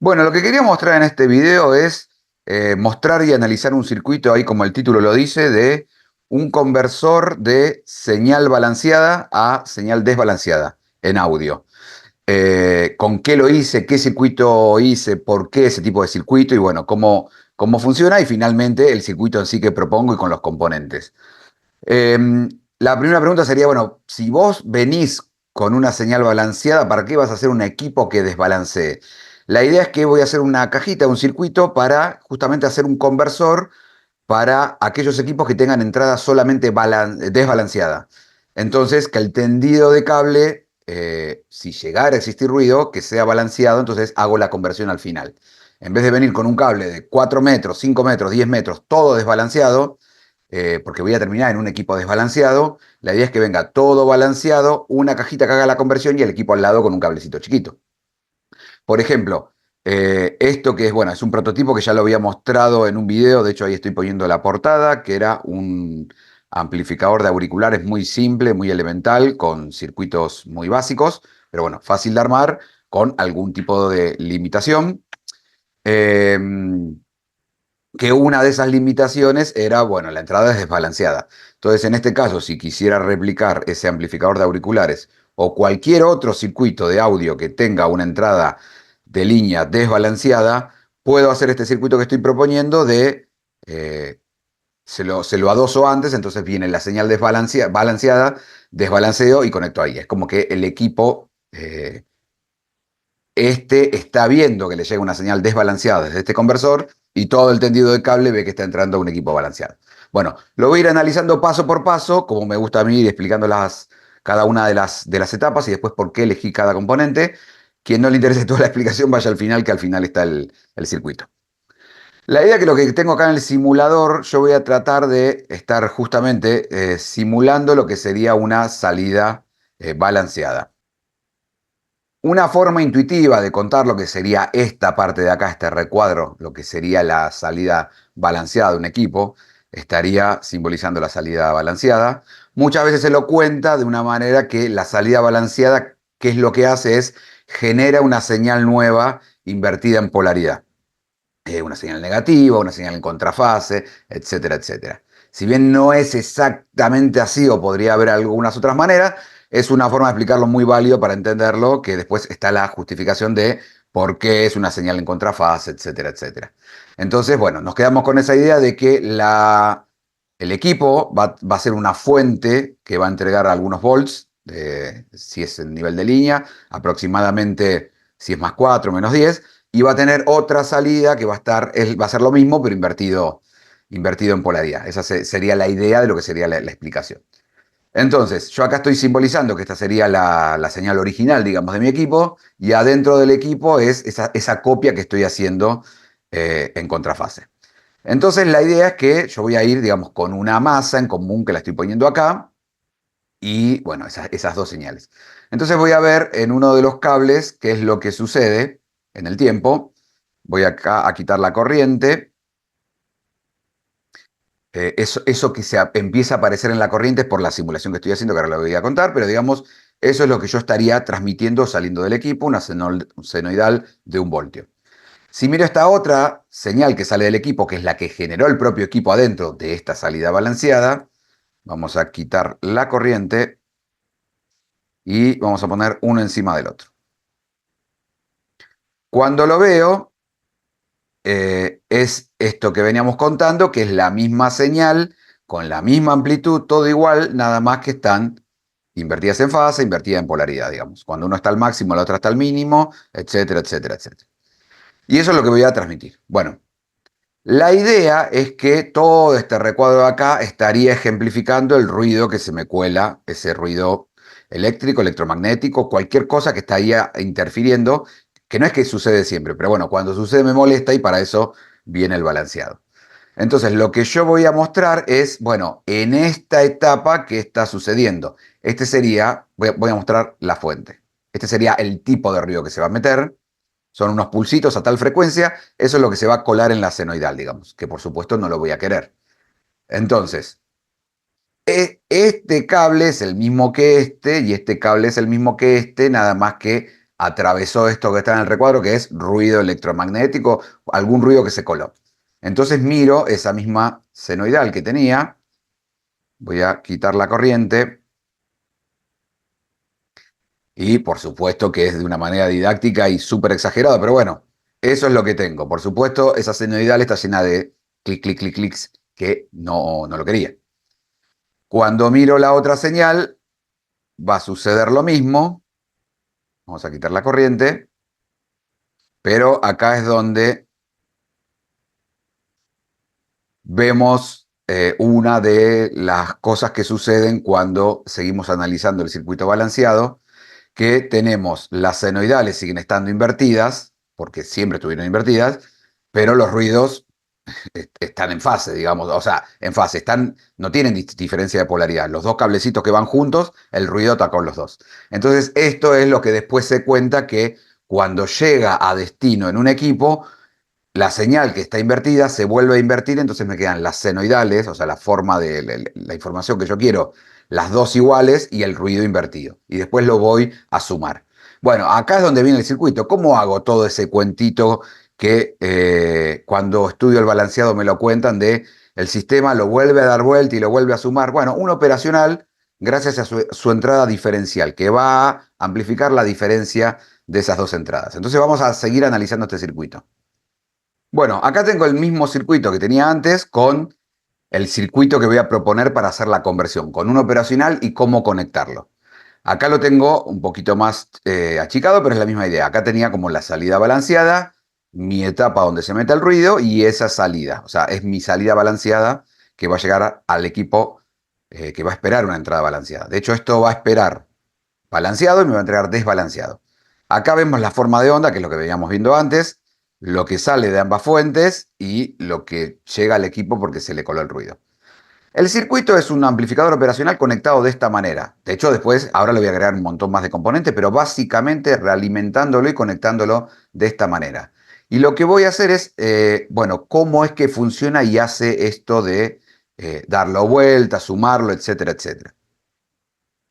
Bueno, lo que quería mostrar en este video es mostrar y analizar un circuito, ahí como el título lo dice, de un conversor de señal balanceada a señal desbalanceada en audio. ¿Con qué lo hice? ¿Qué circuito hice? ¿Por qué ese tipo de circuito? Y bueno, cómo funciona y finalmente el circuito en sí que propongo y con los componentes. Eh, la primera pregunta sería, bueno, si vos venís con una señal balanceada, ¿para qué vas a hacer un equipo que desbalancee? La idea es que voy a hacer una cajita, un circuito para justamente hacer un conversor para aquellos equipos que tengan entrada solamente desbalanceada. Entonces, que el tendido de cable, si llegara a existir ruido, que sea balanceado, entonces hago la conversión al final. En vez de venir con un cable de 4 metros, 5 metros, 10 metros, todo desbalanceado, porque voy a terminar en un equipo desbalanceado, la idea es que venga todo balanceado, una cajita que haga la conversión y el equipo al lado con un cablecito chiquito. Por ejemplo, esto que es, bueno, es un prototipo que ya lo había mostrado en un video, de hecho ahí estoy poniendo la portada, que era un amplificador de auriculares muy simple, muy elemental, con circuitos muy básicos, pero bueno, fácil de armar, con algún tipo de limitación. Eh, que una de esas limitaciones era, bueno, la entrada es desbalanceada. Entonces, en este caso, si quisiera replicar ese amplificador de auriculares o cualquier otro circuito de audio que tenga una entrada de línea desbalanceada, puedo hacer este circuito que estoy proponiendo eh, se lo adoso antes, entonces viene la señal balanceada, desbalanceo y conecto ahí. Es como que el equipo está viendo que le llega una señal desbalanceada desde este conversor y todo el tendido de cable ve que está entrando a un equipo balanceado. Bueno, lo voy a ir analizando paso por paso, como me gusta a mí, ir explicando cada una de las etapas y después por qué elegí cada componente. Quien no le interese toda la explicación, vaya al final, que al final está el circuito. La idea que lo que tengo acá en el simulador, yo voy a tratar de estar justamente simulando lo que sería una salida balanceada. Una forma intuitiva de contar lo que sería esta parte de acá, este recuadro, lo que sería la salida balanceada de un equipo, estaría simbolizando la salida balanceada. Muchas veces se lo cuenta de una manera que la salida balanceada, ¿qué es lo que hace? Es genera una señal nueva invertida en polaridad. Una señal negativa, una señal en contrafase, etcétera, etcétera. Si bien no es exactamente así o podría haber algunas otras maneras, es una forma de explicarlo muy válido para entenderlo, que después está la justificación de por qué es una señal en contrafase, etcétera, etcétera. Entonces, bueno, nos quedamos con esa idea de que el equipo va a ser una fuente que va a entregar algunos volts, si es el nivel de línea, aproximadamente si es más 4 menos 10 y va a tener otra salida que va a ser lo mismo, pero invertido en polaridad. Esa sería la idea de lo que sería la explicación. Entonces, yo acá estoy simbolizando que esta sería la señal original, digamos, de mi equipo, y adentro del equipo es esa copia que estoy haciendo en contrafase. Entonces, la idea es que yo voy a ir, digamos, con una masa en común que la estoy poniendo acá, y bueno, esas dos señales. Entonces voy a ver en uno de los cables qué es lo que sucede en el tiempo. Voy acá a quitar la corriente. Eso que empieza a aparecer en la corriente es por la simulación que estoy haciendo, que ahora lo voy a contar, pero digamos, eso es lo que yo estaría transmitiendo saliendo del equipo, una senoidal de 1 voltio. Si miro esta otra señal que sale del equipo, que es la que generó el propio equipo adentro de esta salida balanceada, vamos a quitar la corriente y vamos a poner uno encima del otro. Cuando lo veo, es esto que veníamos contando, que es la misma señal, con la misma amplitud, todo igual, nada más que están invertidas en fase, invertidas en polaridad, digamos. Cuando uno está al máximo, la otra está al mínimo, etcétera, etcétera, etcétera. Y eso es lo que voy a transmitir. Bueno, la idea es que todo este recuadro de acá estaría ejemplificando el ruido que se me cuela, ese ruido eléctrico, electromagnético, cualquier cosa que está ahí interfiriendo, que no es que sucede siempre, pero bueno, cuando sucede me molesta y para eso viene el balanceado. Entonces, lo que yo voy a mostrar es, bueno, en esta etapa, ¿qué está sucediendo? Voy a mostrar la fuente. Este sería el tipo de ruido que se va a meter. Son unos pulsitos a tal frecuencia, eso es lo que se va a colar en la senoidal, digamos, que por supuesto no lo voy a querer. Entonces, este cable es el mismo que este y este cable es el mismo que este, nada más que atravesó esto que está en el recuadro, que es ruido electromagnético, algún ruido que se coló. Entonces miro esa misma senoidal que tenía, voy a quitar la corriente y por supuesto que es de una manera didáctica y súper exagerada, pero bueno, eso es lo que tengo. Por supuesto, esa senoidal está llena de clic, clic, clic, clics que no lo quería. Cuando miro la otra señal, va a suceder lo mismo. Vamos a quitar la corriente, pero acá es donde vemos una de las cosas que suceden cuando seguimos analizando el circuito balanceado, que tenemos las senoidales siguen estando invertidas, porque siempre estuvieron invertidas, pero los ruidos están en fase, digamos, o sea, en fase, no tienen diferencia de polaridad. Los dos cablecitos que van juntos, el ruido está con los dos. Entonces, esto es lo que después se cuenta que cuando llega a destino en un equipo, la señal que está invertida se vuelve a invertir, entonces me quedan las senoidales, o sea, la forma de la información que yo quiero, las dos iguales y el ruido invertido. Y después lo voy a sumar. Bueno, acá es donde viene el circuito. ¿Cómo hago todo ese cuentito que cuando estudio el balanceado me lo cuentan de el sistema lo vuelve a dar vuelta y lo vuelve a sumar? Bueno, un operacional gracias a su entrada diferencial, que va a amplificar la diferencia de esas dos entradas. Entonces vamos a seguir analizando este circuito. Bueno, acá tengo el mismo circuito que tenía antes con el circuito que voy a proponer para hacer la conversión, con un operacional y cómo conectarlo. Acá lo tengo un poquito más achicado, pero es la misma idea. Acá tenía como la salida balanceada, mi etapa donde se mete el ruido y esa salida. O sea, es mi salida balanceada que va a llegar al equipo que va a esperar una entrada balanceada. De hecho, esto va a esperar balanceado y me va a entregar desbalanceado. Acá vemos la forma de onda, que es lo que veníamos viendo antes, lo que sale de ambas fuentes y lo que llega al equipo porque se le coló el ruido. El circuito es un amplificador operacional conectado de esta manera. De hecho, después, ahora le voy a agregar un montón más de componentes, pero básicamente realimentándolo y conectándolo de esta manera. Y lo que voy a hacer es, bueno, cómo es que funciona y hace esto de darlo vuelta, sumarlo, etcétera, etcétera.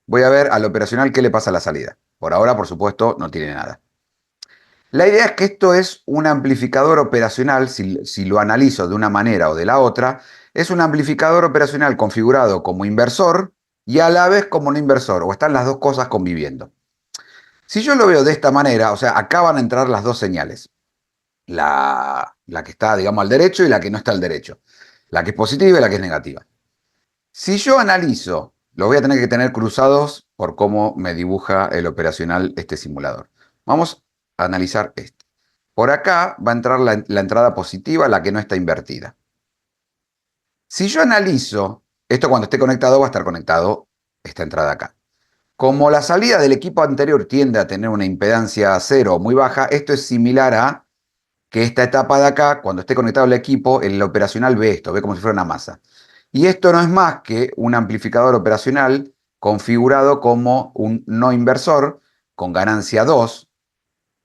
Voy a ver al operacional qué le pasa a la salida. Por ahora, por supuesto, no tiene nada. La idea es que esto es un amplificador operacional, si lo analizo de una manera o de la otra, es un amplificador operacional configurado como inversor y a la vez como no inversor, o están las dos cosas conviviendo. Si yo lo veo de esta manera, o sea, acá van a entrar las dos señales, la que está, digamos, al derecho y la que no está al derecho, la que es positiva y la que es negativa. Si yo analizo, lo voy a tener que tener cruzados por cómo me dibuja el operacional este simulador. Vamos a analizar esto. Por acá va a entrar la entrada positiva, la que no está invertida. Si yo analizo, esto cuando esté conectado va a estar conectado esta entrada acá. Como la salida del equipo anterior tiende a tener una impedancia cero muy baja, esto es similar a que esta etapa de acá, cuando esté conectado el equipo, el operacional ve esto, ve como si fuera una masa. Y esto no es más que un amplificador operacional configurado como un no inversor con ganancia 2,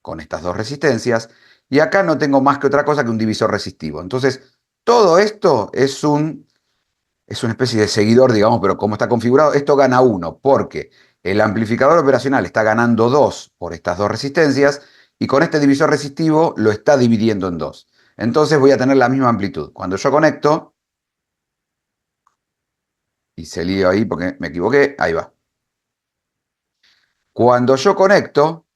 con estas dos resistencias, y acá no tengo más que otra cosa que un divisor resistivo. Entonces, todo esto es una especie de seguidor, digamos, pero como está configurado, esto gana 1, porque el amplificador operacional está ganando 2 por estas dos resistencias, y con este divisor resistivo lo está dividiendo en 2. Entonces voy a tener la misma amplitud. Cuando yo conecto, y se lío ahí porque me equivoqué, ahí va. Cuando yo conecto,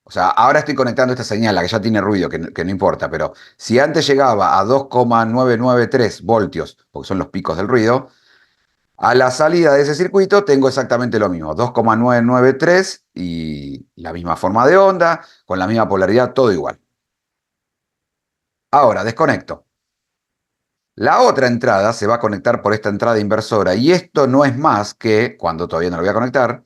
o sea, ahora estoy conectando esta señal, la que ya tiene ruido, que no importa, pero si antes llegaba a 2,993 voltios, porque son los picos del ruido, a la salida de ese circuito tengo exactamente lo mismo, 2,993 y la misma forma de onda, con la misma polaridad, todo igual. Ahora, desconecto. La otra entrada se va a conectar por esta entrada inversora y esto no es más que, cuando todavía no lo voy a conectar,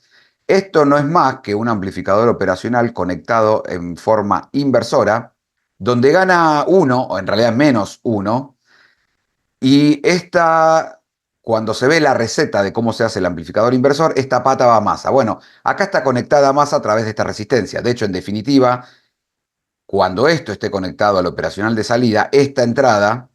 esto no es más que un amplificador operacional conectado en forma inversora, donde gana 1, o en realidad menos 1, y esta, cuando se ve la receta de cómo se hace el amplificador inversor, esta pata va a masa. Bueno, acá está conectada a masa a través de esta resistencia. De hecho, en definitiva, cuando esto esté conectado al operacional de salida, esta entrada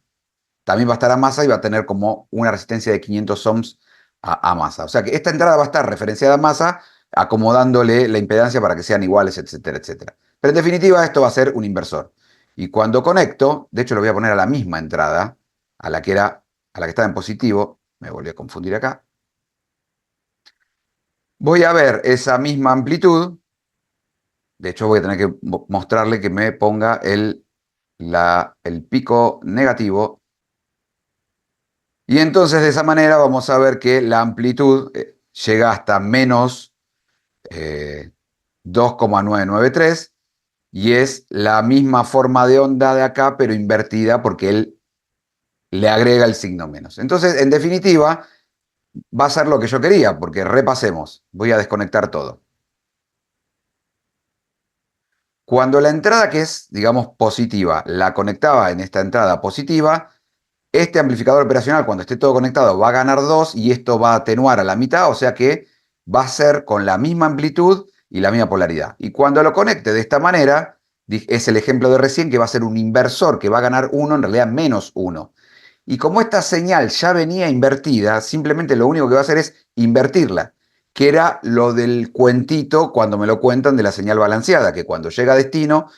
también va a estar a masa y va a tener como una resistencia de 500 ohms a masa. O sea que esta entrada va a estar referenciada a masa acomodándole la impedancia para que sean iguales, etcétera, etcétera. Pero en definitiva esto va a ser un inversor. Y cuando conecto, de hecho lo voy a poner a la misma entrada, a la que estaba en positivo, me volví a confundir acá, voy a ver esa misma amplitud. De hecho voy a tener que mostrarle que me ponga el pico negativo. Y entonces de esa manera vamos a ver que la amplitud llega hasta menos 2,993 y es la misma forma de onda de acá, pero invertida porque él le agrega el signo menos. Entonces, en definitiva, va a ser lo que yo quería, porque repasemos. Voy a desconectar todo. Cuando la entrada que es, digamos, positiva, la conectaba en esta entrada positiva, este amplificador operacional, cuando esté todo conectado, va a ganar 2 y esto va a atenuar a la mitad, o sea que va a ser con la misma amplitud y la misma polaridad. Y cuando lo conecte de esta manera, es el ejemplo de recién, que va a ser un inversor que va a ganar 1, en realidad menos 1. Y como esta señal ya venía invertida, simplemente lo único que va a hacer es invertirla, que era lo del cuentito cuando me lo cuentan de la señal balanceada, que cuando llega a destino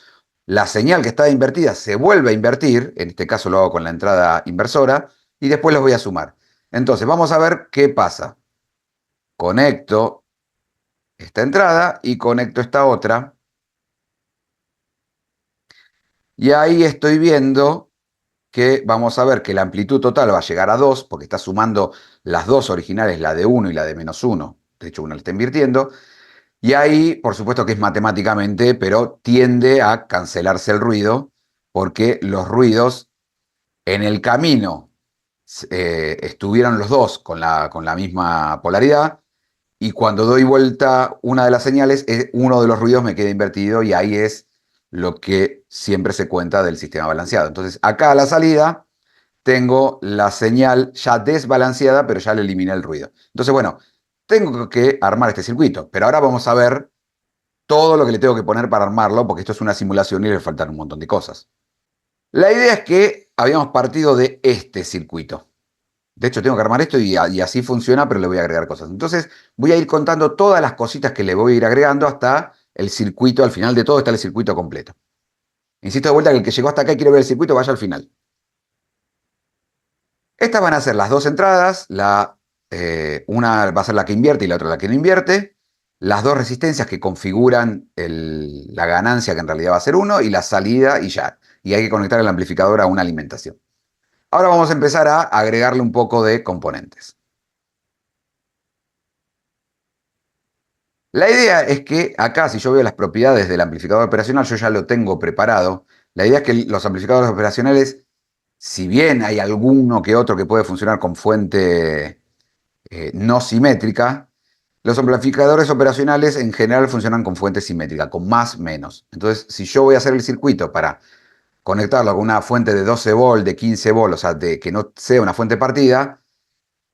la señal que estaba invertida se vuelve a invertir, en este caso lo hago con la entrada inversora, y después los voy a sumar. Entonces, vamos a ver qué pasa. Conecto esta entrada y conecto esta otra, y ahí estoy viendo que vamos a ver que la amplitud total va a llegar a 2, porque está sumando las dos originales, la de 1 y la de menos 1. De hecho, una la está invirtiendo. Y ahí, por supuesto que es matemáticamente, pero tiende a cancelarse el ruido, porque los ruidos en el camino estuvieron los dos con la misma polaridad, y cuando doy vuelta una de las señales, uno de los ruidos me queda invertido y ahí es lo que siempre se cuenta del sistema balanceado. Entonces, acá a la salida tengo la señal ya desbalanceada, pero ya le eliminé el ruido. Entonces, bueno, tengo que armar este circuito, pero ahora vamos a ver todo lo que le tengo que poner para armarlo, porque esto es una simulación y le faltan un montón de cosas. La idea es que habíamos partido de este circuito. De hecho, tengo que armar esto y así funciona, pero le voy a agregar cosas. Entonces, voy a ir contando todas las cositas que le voy a ir agregando hasta el circuito. Al final de todo está el circuito completo. Insisto de vuelta que el que llegó hasta acá y quiere ver el circuito, vaya al final. Estas van a ser las dos entradas. Una va a ser la que invierte y la otra la que no invierte. Las dos resistencias que configuran la ganancia, que en realidad va a ser 1, y la salida y ya. Y hay que conectar el amplificador a una alimentación. Ahora vamos a empezar a agregarle un poco de componentes. La idea es que acá, si yo veo las propiedades del amplificador operacional, yo ya lo tengo preparado. La idea es que los amplificadores operacionales, si bien hay alguno que otro que puede funcionar con fuente no simétrica, los amplificadores operacionales en general funcionan con fuente simétrica, con más menos. Entonces, si yo voy a hacer el circuito para conectarlo con una fuente de 12 volt, de 15 volt, o sea, que no sea una fuente partida,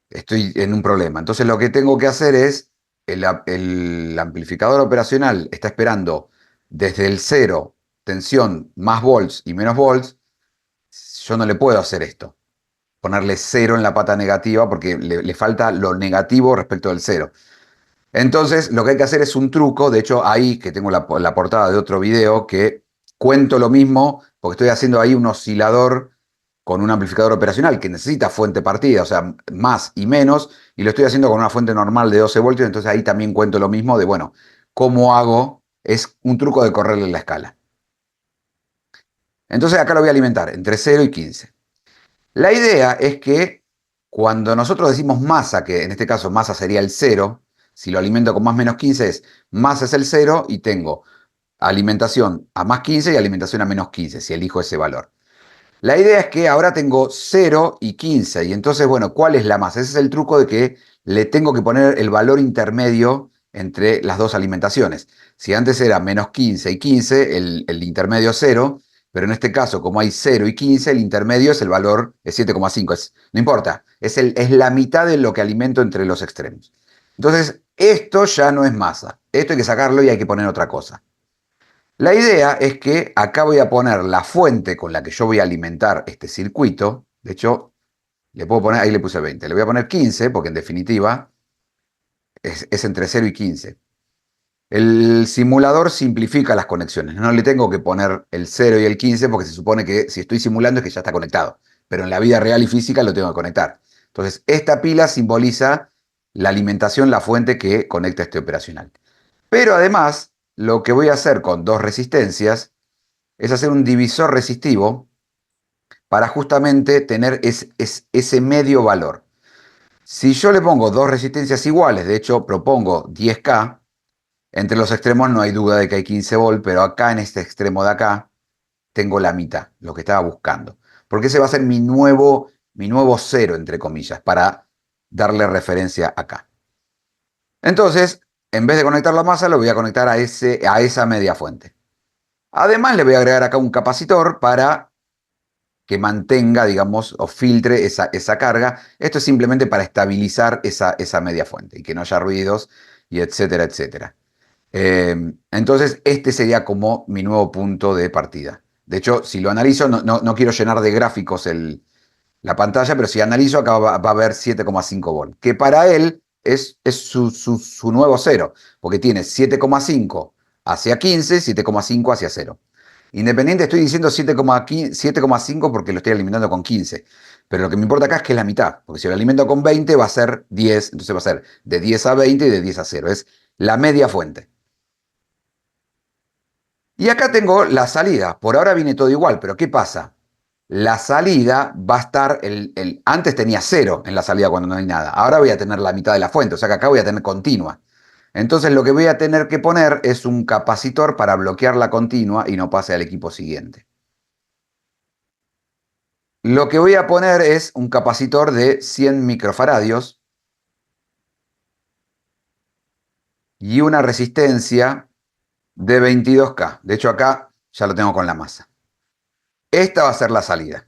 estoy en un problema. Entonces lo que tengo que hacer es, el amplificador operacional está esperando desde el cero tensión más volts y menos volts. Yo no le puedo hacer esto, ponerle cero en la pata negativa, porque le falta lo negativo respecto del cero. Entonces lo que hay que hacer es un truco. De hecho, ahí que tengo la portada de otro video que cuento lo mismo, porque estoy haciendo ahí un oscilador con un amplificador operacional que necesita fuente partida, o sea, más y menos, y lo estoy haciendo con una fuente normal de 12 voltios. Entonces ahí también cuento lo mismo de, bueno, ¿cómo hago? Es un truco de correrle la escala. Entonces acá lo voy a alimentar entre 0 y 15. La idea es que cuando nosotros decimos masa, que en este caso masa sería el 0, si lo alimento con más menos 15 es masa es el 0 y tengo alimentación a más 15 y alimentación a menos 15, si elijo ese valor. La idea es que ahora tengo 0 y 15, y entonces, bueno, ¿cuál es la masa? Ese es el truco de que le tengo que poner el valor intermedio entre las dos alimentaciones. Si antes era menos 15 y 15, el intermedio es 0, pero en este caso, como hay 0 y 15, el intermedio es el valor, es 7,5. No importa, es la mitad de lo que alimento entre los extremos. Entonces, esto ya no es masa. Esto hay que sacarlo y hay que poner otra cosa. La idea es que acá voy a poner la fuente con la que yo voy a alimentar este circuito. De hecho, le puedo poner, ahí le puse 20. Le voy a poner 15 porque en definitiva es entre 0 y 15. El simulador simplifica las conexiones. No le tengo que poner el 0 y el 15 porque se supone que si estoy simulando es que ya está conectado. Pero en la vida real y física lo tengo que conectar. Entonces, esta pila simboliza la alimentación, la fuente que conecta este operacional. Pero además, lo que voy a hacer con dos resistencias es hacer un divisor resistivo para justamente tener ese medio valor. Si yo le pongo dos resistencias iguales, de hecho propongo 10K, entre los extremos no hay duda de que hay 15 volt, pero acá en este extremo de acá tengo la mitad, lo que estaba buscando. Porque ese va a ser mi nuevo cero, entre comillas, para darle referencia acá. Entonces, en vez de conectar la masa, lo voy a conectar a esa media fuente. Además, le voy a agregar acá un capacitor para que mantenga, digamos, o filtre esa carga. Esto es simplemente para estabilizar esa media fuente y que no haya ruidos y etcétera, etcétera. Entonces, este sería como mi nuevo punto de partida. De hecho, si lo analizo, no quiero llenar de gráficos la pantalla, pero si analizo, acá va a haber 7,5 volt, que para él es su nuevo cero, porque tiene 7,5 hacia 15, 7,5 hacia cero. Independiente, estoy diciendo 7,5 porque lo estoy alimentando con 15. Pero lo que me importa acá es que es la mitad, porque si lo alimento con 20 va a ser 10, entonces va a ser de 10 a 20 y de 10 a cero. Es la media fuente. Y acá tengo la salida. Por ahora viene todo igual, pero ¿qué pasa? La salida va a estar, antes tenía cero en la salida cuando no hay nada. Ahora voy a tener la mitad de la fuente, o sea que acá voy a tener continua. Entonces lo que voy a tener que poner es un capacitor para bloquear la continua y no pase al equipo siguiente. Lo que voy a poner es un capacitor de 100 microfaradios y una resistencia de 22K. De hecho acá ya lo tengo con la masa. Esta va a ser la salida.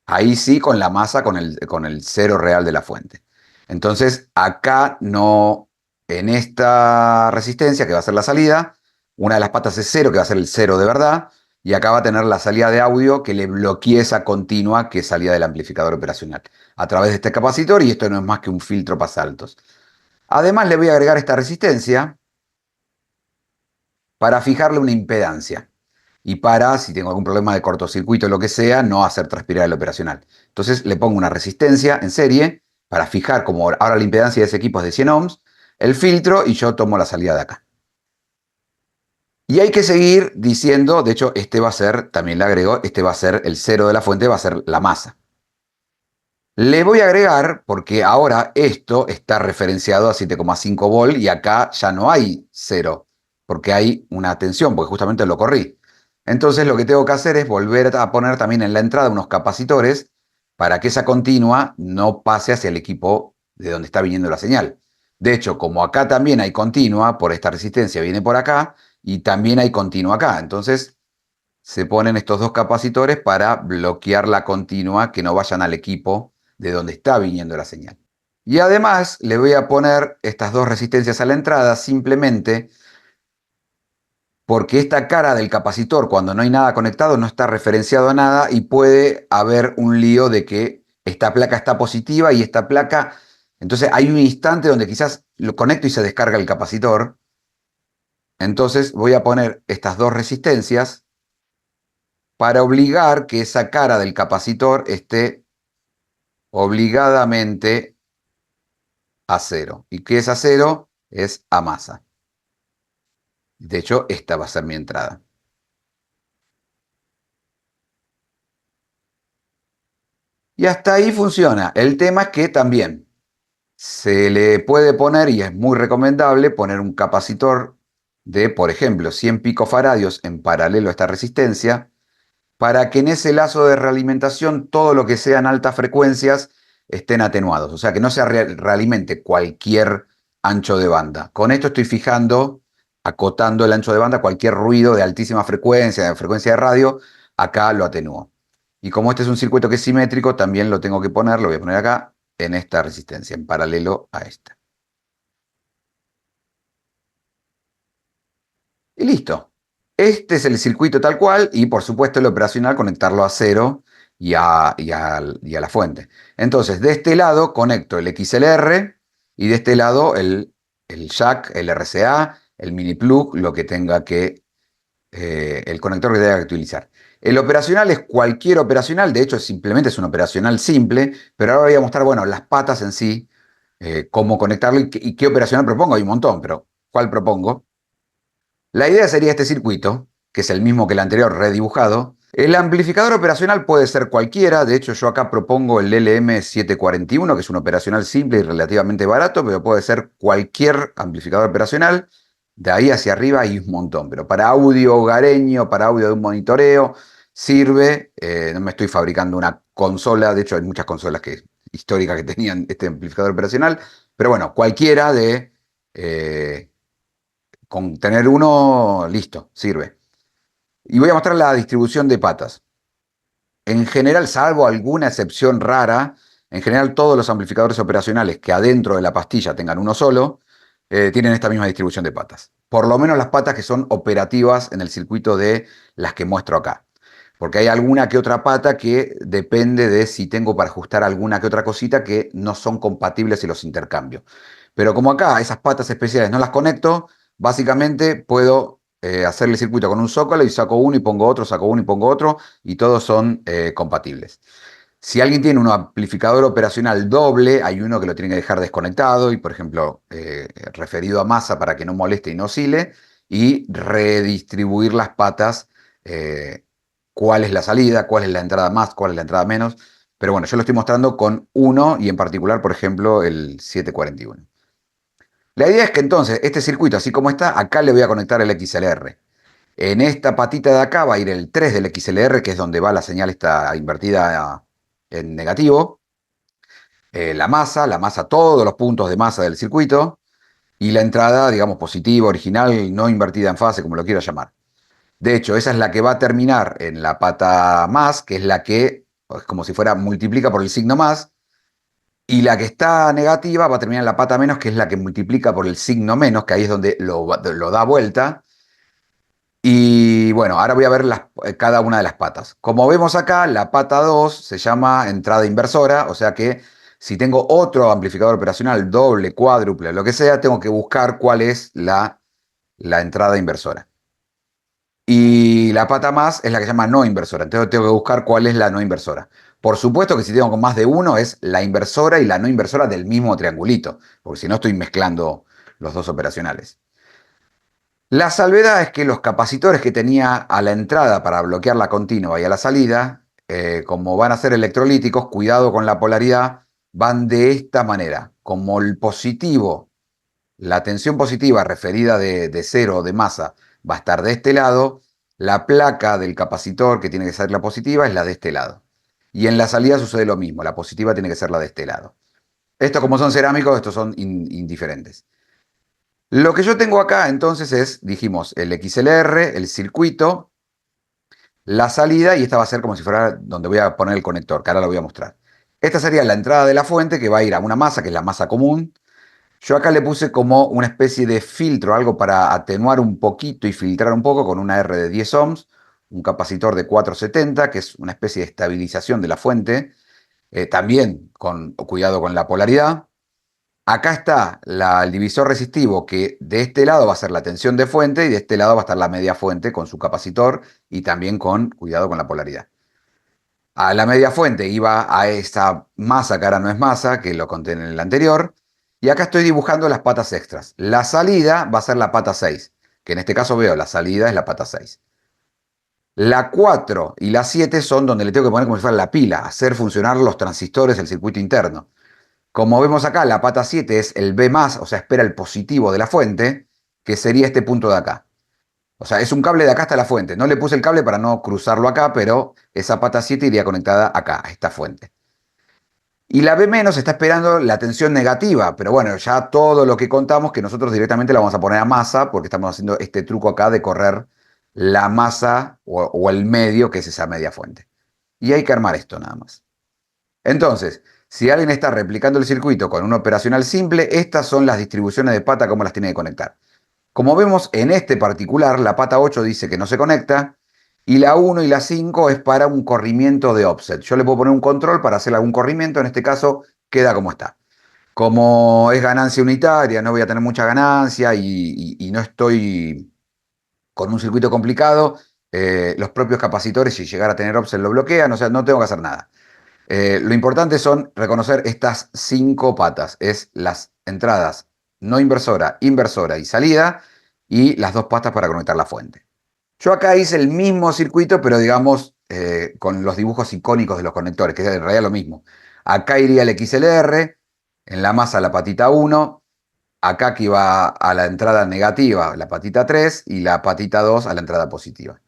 Ahí sí con la masa, con el cero real de la fuente. Entonces, acá no, en esta resistencia, que va a ser la salida, una de las patas es cero, que va a ser el cero de verdad, y acá va a tener la salida de audio que le bloquee esa continua que salía del amplificador operacional a través de este capacitor, y esto no es más que un filtro pasaltos. Además, le voy a agregar esta resistencia para fijarle una impedancia y para, si tengo algún problema de cortocircuito o lo que sea, no hacer transpirar el operacional. Entonces le pongo una resistencia en serie para fijar, como ahora la impedancia de ese equipo es de 100 ohms, el filtro y yo tomo la salida de acá. Y hay que seguir diciendo, de hecho, este va a ser, también le agrego, este va a ser el cero de la fuente, va a ser la masa. Le voy a agregar, porque ahora esto está referenciado a 7,5 volt y acá ya no hay cero, porque hay una tensión, porque justamente lo corrí. Entonces lo que tengo que hacer es volver a poner también en la entrada unos capacitores para que esa continua no pase hacia el equipo de donde está viniendo la señal. De hecho, como acá también hay continua, por esta resistencia viene por acá y también hay continua acá. Entonces se ponen estos dos capacitores para bloquear la continua que no vayan al equipo de donde está viniendo la señal. Y además le voy a poner estas dos resistencias a la entrada simplemente porque esta cara del capacitor, cuando no hay nada conectado, no está referenciado a nada y puede haber un lío de que esta placa está positiva y esta placa... Entonces hay un instante donde quizás lo conecto y se descarga el capacitor. Entonces voy a poner estas dos resistencias para obligar que esa cara del capacitor esté obligadamente a cero. ¿Y qué es a cero? Es a masa. De hecho, esta va a ser mi entrada. Y hasta ahí funciona. El tema es que también se le puede poner, y es muy recomendable, poner un capacitor de, por ejemplo, 100 picofaradios en paralelo a esta resistencia, para que en ese lazo de realimentación todo lo que sean altas frecuencias estén atenuados. O sea, que no se realimente cualquier ancho de banda. Con esto estoy fijando, acotando el ancho de banda, cualquier ruido de altísima frecuencia, de frecuencia de radio, acá lo atenúo. Y como este es un circuito que es simétrico, también lo tengo que poner, lo voy a poner acá, en esta resistencia, en paralelo a esta. Y listo. Este es el circuito tal cual y por supuesto el operacional conectarlo a cero y a la fuente. Entonces, de este lado conecto el XLR y de este lado el jack, el RCA, el mini plug, lo que tenga que, el conector que tenga que utilizar. El operacional es cualquier operacional, de hecho simplemente es un operacional simple, pero ahora voy a mostrar, bueno, las patas en sí, cómo conectarlo y qué operacional propongo. Hay un montón, pero ¿cuál propongo? La idea sería este circuito, que es el mismo que el anterior redibujado. El amplificador operacional puede ser cualquiera, de hecho yo acá propongo el LM741, que es un operacional simple y relativamente barato, pero puede ser cualquier amplificador operacional. De ahí hacia arriba hay un montón, pero para audio hogareño, para audio de un monitoreo, sirve. No me estoy fabricando una consola, de hecho hay muchas consolas históricas que tenían este amplificador operacional, pero bueno, cualquiera eh, con tener uno, listo, sirve. Y voy a mostrar la distribución de patas. En general, salvo alguna excepción rara, en general todos los amplificadores operacionales que adentro de la pastilla tengan uno solo, tienen esta misma distribución de patas. Por lo menos las patas que son operativas en el circuito de las que muestro acá. Porque hay alguna que otra pata que depende de si tengo para ajustar alguna que otra cosita que no son compatibles y los intercambio. Pero como acá esas patas especiales no las conecto, básicamente puedo hacer el circuito con un zócalo y saco uno y pongo otro, saco uno y pongo otro, y todos son compatibles. Si alguien tiene un amplificador operacional doble, hay uno que lo tiene que dejar desconectado y, por ejemplo, referido a masa para que no moleste y no oscile, y redistribuir las patas, cuál es la salida, cuál es la entrada más, cuál es la entrada menos. Pero bueno, yo lo estoy mostrando con uno y en particular, por ejemplo, el 741. La idea es que entonces este circuito, así como está, acá le voy a conectar el XLR. En esta patita de acá va a ir el 3 del XLR, que es donde va la señal esta invertida en negativo. La masa, todos los puntos de masa del circuito. Y la entrada, digamos, positiva, original, no invertida en fase, como lo quiera llamar. De hecho, esa es la que va a terminar en la pata más, que es la que, es como si fuera, multiplica por el signo más. Y la que está negativa va a terminar en la pata menos, que es la que multiplica por el signo menos, que ahí es donde lo da vuelta. Y bueno, ahora voy a ver cada una de las patas. Como vemos acá, la pata 2 se llama entrada inversora, o sea que si tengo otro amplificador operacional, doble, cuádruple, lo que sea, tengo que buscar cuál es la entrada inversora. Y la pata más es la que se llama no inversora, entonces tengo que buscar cuál es la no inversora. Por supuesto que si tengo con más de uno es la inversora y la no inversora del mismo triangulito, porque si no estoy mezclando los dos operacionales. La salvedad es que los capacitores que tenía a la entrada para bloquear la continua y a la salida, como van a ser electrolíticos, cuidado con la polaridad, van de esta manera. Como el positivo, la tensión positiva referida de cero de masa va a estar de este lado, la placa del capacitor que tiene que ser la positiva es la de este lado. Y en la salida sucede lo mismo, la positiva tiene que ser la de este lado. Estos como son cerámicos, estos son indiferentes. Lo que yo tengo acá entonces es, dijimos, el XLR, el circuito, la salida y esta va a ser como si fuera donde voy a poner el conector, que ahora lo voy a mostrar. Esta sería la entrada de la fuente que va a ir a una masa, que es la masa común. Yo acá le puse como una especie de filtro, algo para atenuar un poquito y filtrar un poco con una R de 10 ohms, un capacitor de 470, que es una especie de estabilización de la fuente, también con cuidado con la polaridad. Acá está el divisor resistivo que de este lado va a ser la tensión de fuente y de este lado va a estar la media fuente con su capacitor y también con cuidado con la polaridad. A la media fuente iba a esta masa que ahora no es masa, que lo conté en el anterior. Y acá estoy dibujando las patas extras. La salida va a ser la pata 6, que en este caso veo la salida es la pata 6. La 4 y la 7 son donde le tengo que poner como si fuera la pila, hacer funcionar los transistores del circuito interno. Como vemos acá, la pata 7 es el B+, o sea, espera el positivo de la fuente, que sería este punto de acá. O sea, es un cable de acá hasta la fuente. No le puse el cable para no cruzarlo acá, pero esa pata 7 iría conectada acá, a esta fuente. Y la B- está esperando la tensión negativa, pero bueno, ya todo lo que contamos que nosotros directamente la vamos a poner a masa, porque estamos haciendo este truco acá de correr la masa o el medio, que es esa media fuente. Y hay que armar esto nada más. Entonces, si alguien está replicando el circuito con un operacional simple, estas son las distribuciones de pata como las tiene que conectar. Como vemos en este particular, la pata 8 dice que no se conecta y la 1 y la 5 es para un corrimiento de offset. Yo le puedo poner un control para hacer algún corrimiento, en este caso queda como está. Como es ganancia unitaria, no voy a tener mucha ganancia y no estoy con un circuito complicado, los propios capacitores, si llegara a tener offset, lo bloquean, o sea, no tengo que hacer nada. Lo importante son reconocer estas 5 patas, es las entradas no inversora, inversora y salida, y las 2 patas para conectar la fuente. Yo acá hice el mismo circuito, pero digamos con los dibujos icónicos de los conectores, que es en realidad lo mismo. Acá iría el XLR, en la masa la patita 1, acá que iba a la entrada negativa la patita 3 y la patita 2 a la entrada positiva.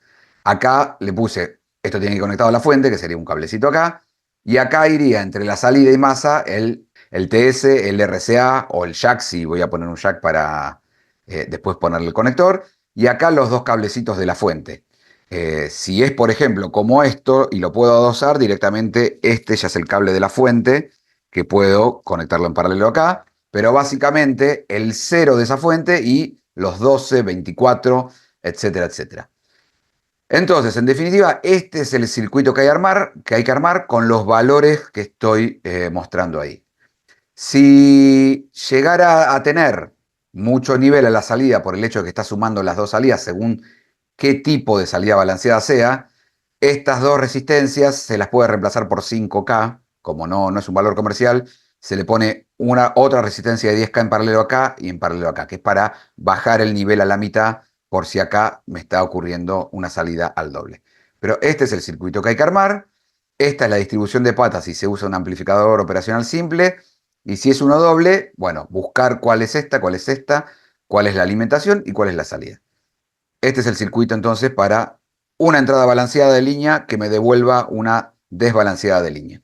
Acá le puse, esto tiene que ir conectado a la fuente, que sería un cablecito acá, y acá iría entre la salida y masa el TS, el RCA o el jack, si voy a poner un jack para después ponerle el conector, y acá los 2 cablecitos de la fuente. Si es, por ejemplo, como esto, y lo puedo adosar directamente, este ya es el cable de la fuente, que puedo conectarlo en paralelo acá, pero básicamente el 0 de esa fuente y los 12, 24, etcétera, etcétera. Entonces, en definitiva, este es el circuito que hay que armar con los valores que estoy mostrando ahí. Si llegara a tener mucho nivel a la salida por el hecho de que está sumando las 2 salidas según qué tipo de salida balanceada sea, estas 2 resistencias se las puede reemplazar por 5K, como no es un valor comercial, se le pone otra resistencia de 10K en paralelo acá y en paralelo acá, que es para bajar el nivel a la mitad por si acá me está ocurriendo una salida al doble. Pero este es el circuito que hay que armar, esta es la distribución de patas si se usa un amplificador operacional simple, y si es uno doble, bueno, buscar cuál es esta, cuál es la alimentación y cuál es la salida. Este es el circuito entonces para una entrada balanceada de línea que me devuelva una desbalanceada de línea.